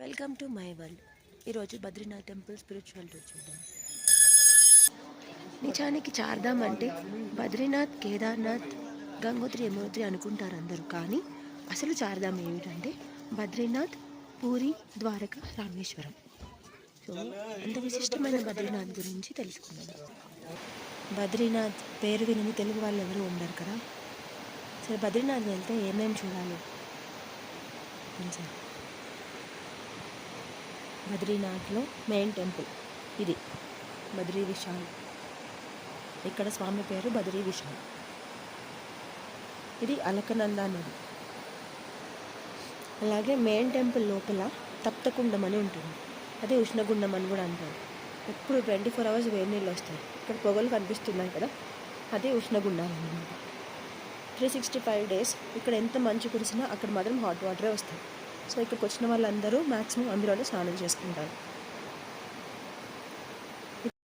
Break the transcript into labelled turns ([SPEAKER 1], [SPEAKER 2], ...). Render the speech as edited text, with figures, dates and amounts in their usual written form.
[SPEAKER 1] Welcome to my world. ఈరోజు Badrinath temple spiritual tour చూద్దాం. నిజానికి చార్ధామ్ అంటే బద్రీనాథ్, కేదార్నాథ్, గంగోత్రి, యమునోత్రి అనుకుంటారు అందరూ. కానీ అసలు చార్ధామ్ ఏమిటంటే బద్రీనాథ్, పూరి, ద్వారక, రామేశ్వరం. సో అంత విశిష్టమైన బద్రీనాథ్ గురించి తెలుసుకుందాం. బద్రీనాథ్ పేరు వినని తెలుగు వాళ్ళు ఎవరు ఉండరు కదా. సరే, బద్రీనాథ్ వెళ్తే ఏమేమి చూడాలి తెలుసా? బద్రీనాథ్లో మెయిన్ టెంపుల్ ఇది బద్రీ విశాల్. ఇక్కడ స్వామి పేరు బద్రీ విశాల్. ఇది అలకనందా నది. అలాగే మెయిన్ టెంపుల్ లోపల తప్తకుండం అని ఉంటుంది. అదే ఉష్ణగుండం అని కూడా అంటారు. ఎప్పుడు 24 hours వేడి నీళ్ళు వస్తాయి. ఇక్కడ పొగలు కనిపిస్తున్నాయి కదా, అదే ఉష్ణగుండాలు అన్నమాట. 365 days ఇక్కడ ఎంత మంచు కురిసినా అక్కడ మాత్రం హాట్ వాటరే వస్తాయి. సో ఇక్కడికి వచ్చిన వాళ్ళందరూ మ్యాక్సిమం అందులోనే స్నానం చేసుకుంటారు.